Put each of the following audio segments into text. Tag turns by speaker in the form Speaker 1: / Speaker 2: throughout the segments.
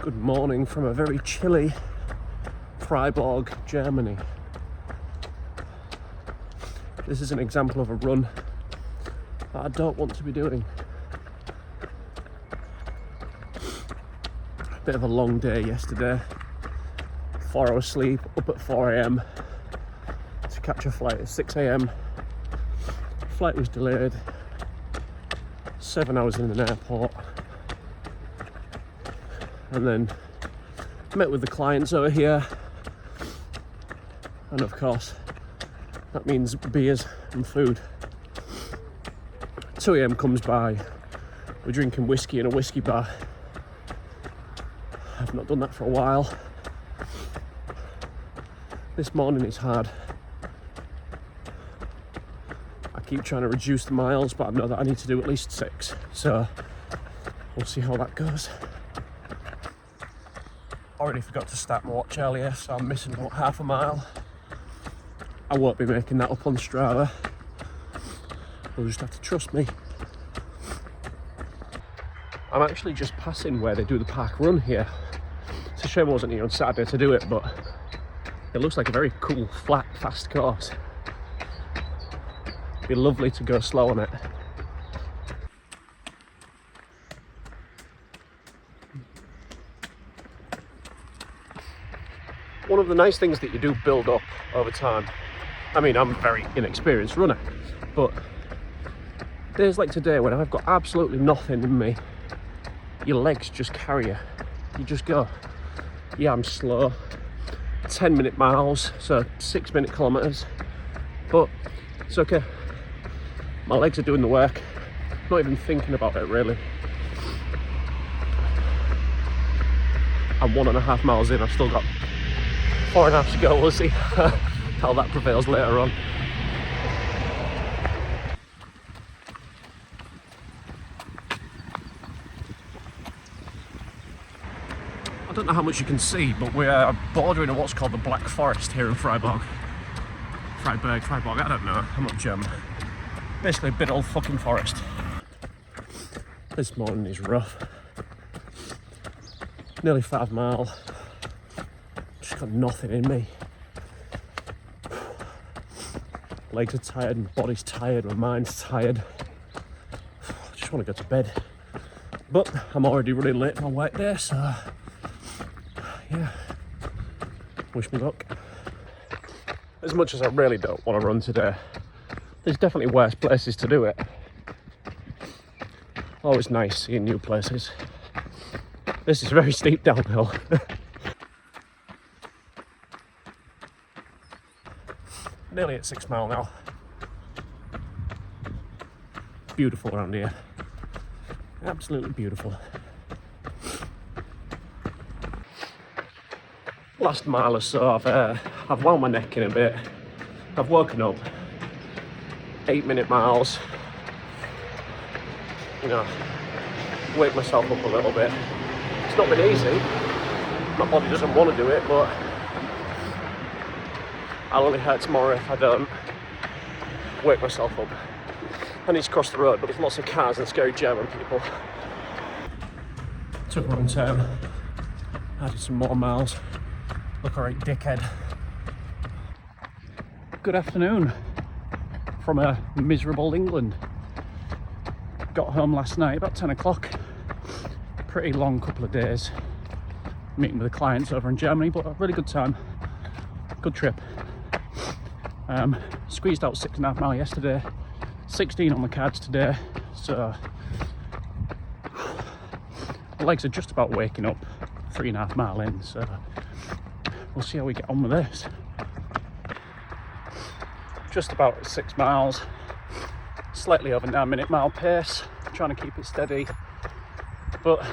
Speaker 1: Good morning from a very chilly Freiburg, Germany. This is an example of a run that I don't want to be doing. A bit of a long day yesterday. 4 hours sleep, up at 4 a.m. to catch a flight at 6 a.m. Flight was delayed. 7 hours in an airport. And then met with the clients over here, and of course that means beers and food. 2 a.m. comes by, we're drinking whiskey in a whiskey bar. I've not done that for a while. This morning it's hard. I keep trying to reduce the miles, but I know that I need to do at least 6, so we'll see how that goes. Already forgot to start my watch earlier, so I'm missing about half a mile. I won't be making that up on Strava. You'll just have to trust me. I'm actually just passing where they do the park run here. It's a shame I wasn't here on Saturday to do it, but it looks like a very cool, flat, fast course. It'd be lovely to go slow on it. One of the nice things that you do build up over time, I mean, I'm a very inexperienced runner, but days like today when I've got absolutely nothing in me, your legs just carry you. You just go. Yeah, I'm slow. 10-minute miles, so 6-minute kilometers, but it's okay. My legs are doing the work. Not even thinking about it really. I'm 1.5 miles in. I've still got 4.5 to go. We'll see how that prevails later on. I don't know how much you can see, but we're bordering on what's called the Black Forest here in Freiburg, I don't know, I'm not German. Basically a big old fucking forest. This morning is rough. Nearly 5 miles. Just got nothing in me. Legs are tired, my body's tired, my mind's tired. I just want to go to bed. But I'm already running late for my work day, so yeah, wish me luck. As much as I really don't want to run today, there's definitely worse places to do it. Always nice seeing new places. This is very steep downhill. Nearly at 6 mile now. Beautiful around here. Absolutely beautiful. Last mile or so, I've wound my neck in a bit. I've woken up. 8-minute miles. You know, wake myself up a little bit. It's not been easy. My body doesn't want to do it, but I'll only hurt tomorrow if I don't wake myself up. I need to cross the road, but there's lots of cars and scary German people. Took a wrong turn. Added some more miles. Look alright, dickhead. Good afternoon from a miserable England. Got home last night about 10 o'clock. Pretty long couple of days. Meeting with the clients over in Germany, but a really good time. Good trip. Squeezed out 6.5 miles yesterday. 16 on the cards today. So the legs are just about waking up. 3.5 miles in, so we'll see how we get on with this. Just about 6 miles, slightly over 9-minute mile pace, trying to keep it steady. But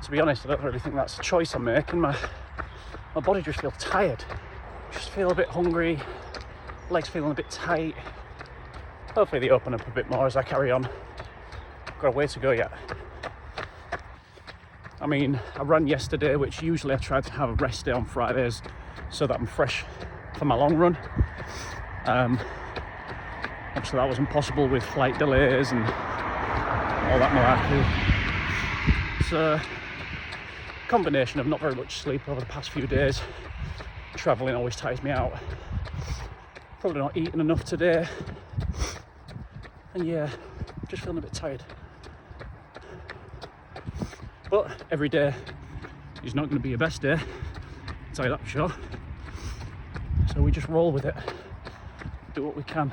Speaker 1: to be honest, I don't really think that's a choice I'm making. My body just feels tired. Just feel a bit hungry, legs feeling a bit tight. Hopefully they open up a bit more as I carry on. Got a way to go yet. I mean, I ran yesterday, which usually I try to have a rest day on Fridays so that I'm fresh for my long run. Obviously that wasn't possible with flight delays and all that malarkey. So
Speaker 2: Combination of not very much sleep over the past few days. Travelling always tires me out. Probably not eating enough today. And yeah, just feeling a bit tired. But every day is not going to be your best day, I'll tell you that for sure. So we just roll with it, do what we can.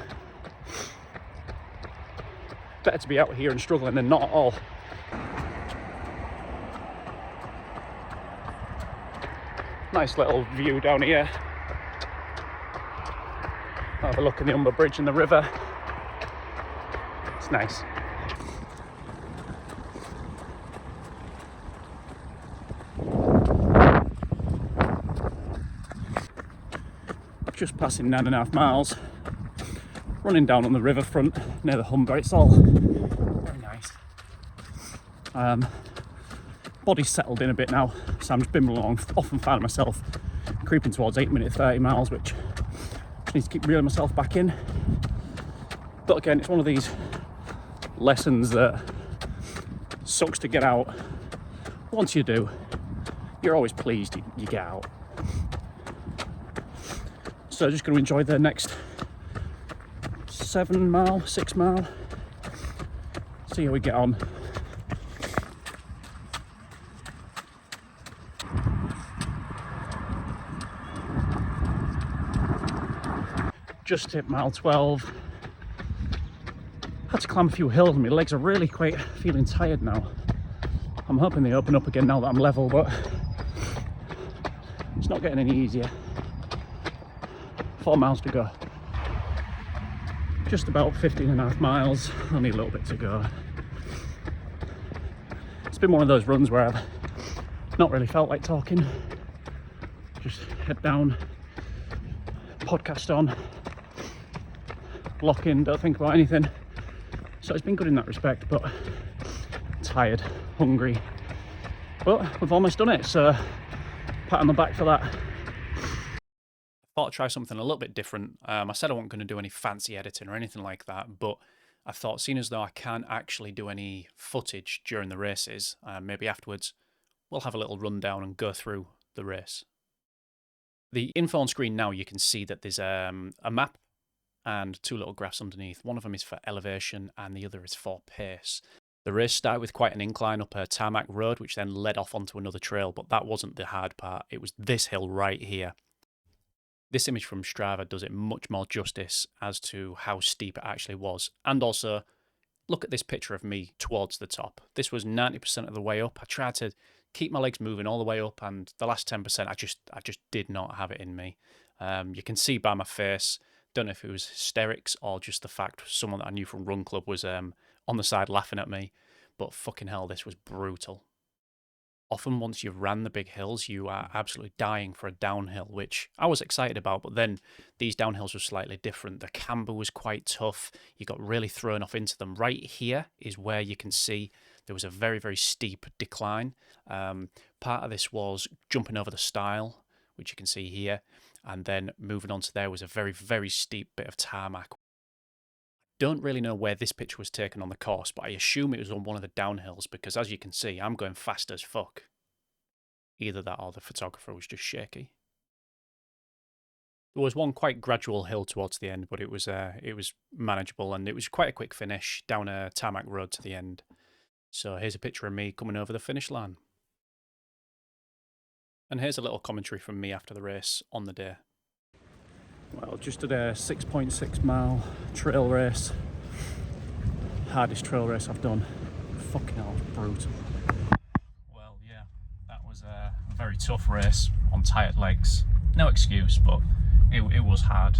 Speaker 2: Better to be out here and struggling than not at all. Nice little view down here. Have a look at the Humber Bridge and the river. It's nice. Just passing 9.5 miles, running down on the riverfront near the Humber. It's all very nice. Body's settled in a bit now, so I'm just bimbling along. Often find myself creeping towards 8-minute 30 miles, which I just need to keep reeling myself back in. But again, it's one of these lessons that sucks to get out. Once you do, you're always pleased you get out. So just going to enjoy the next 7 mile, 6 mile, see how we get on. Just hit mile 12. Had to climb a few hills and my legs are really quite feeling tired now. I'm hoping they open up again now that I'm level, but it's not getting any easier. 4 miles to go. Just about 15.5 miles, only a little bit to go. It's been one of those runs where I've not really felt like talking. Just head down, podcast on, lock in, don't think about anything. So it's been good in that respect, but tired, hungry. But we've almost done it, so pat on the back for that. Thought I'd try something a little bit different. I said I wasn't going to do any fancy editing or anything like that, but I thought, seeing as though I can't actually do any footage during the races, maybe afterwards, we'll have a little rundown and go through the race. The info on screen now, you can see that there's a map and 2 little graphs underneath. One of them is for elevation and the other is for pace. The race started with quite an incline up a tarmac road, which then led off onto another trail, but that wasn't the hard part. It was this hill right here. This image from Strava does it much more justice as to how steep it actually was. And also, look at this picture of me towards the top. This was 90% of the way up. I tried to keep my legs moving all the way up, and the last 10%, I just did not have it in me. You can see by my face, don't know if it was hysterics or just the fact someone that I knew from Run Club was on the side laughing at me, but fucking hell, this was brutal. Often once you've ran the big hills, you are absolutely dying for a downhill, which I was excited about, but then these downhills were slightly different. The camber was quite tough. You got really thrown off into them. Right here is where you can see there was a very, very steep decline. Part of this was jumping over the stile, which you can see here, and then moving on to there was a very, very steep bit of tarmac. Don't really know where this picture was taken on the course, but I assume it was on one of the downhills because, as you can see, I'm going fast as fuck. Either that or the photographer was just shaky. There was one quite gradual hill towards the end, but it was manageable, and it was quite a quick finish down a tarmac road to the end. So here's a picture of me coming over the finish line. And here's a little commentary from me after the race on the day. Well, just did a 6.6 mile trail race. Hardest trail race I've done. Fucking hell, brutal. Well, yeah, that was a very tough race on tired legs. No excuse, but it was hard.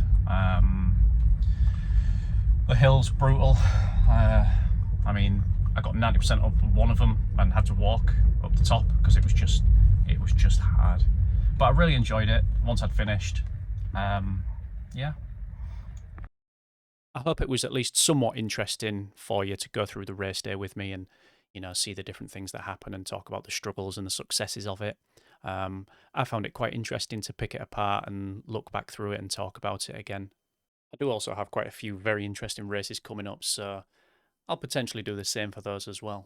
Speaker 2: The hills, brutal. I mean, I got 90% up one of them and had to walk up the top because it was just hard. But I really enjoyed it once I'd finished. Yeah. I hope it was at least somewhat interesting for you to go through the race day with me and, you know, see the different things that happen and talk about the struggles and the successes of it. I found it quite interesting to pick it apart and look back through it and talk about it again. I do also have quite a few very interesting races coming up, so I'll potentially do the same for those as well.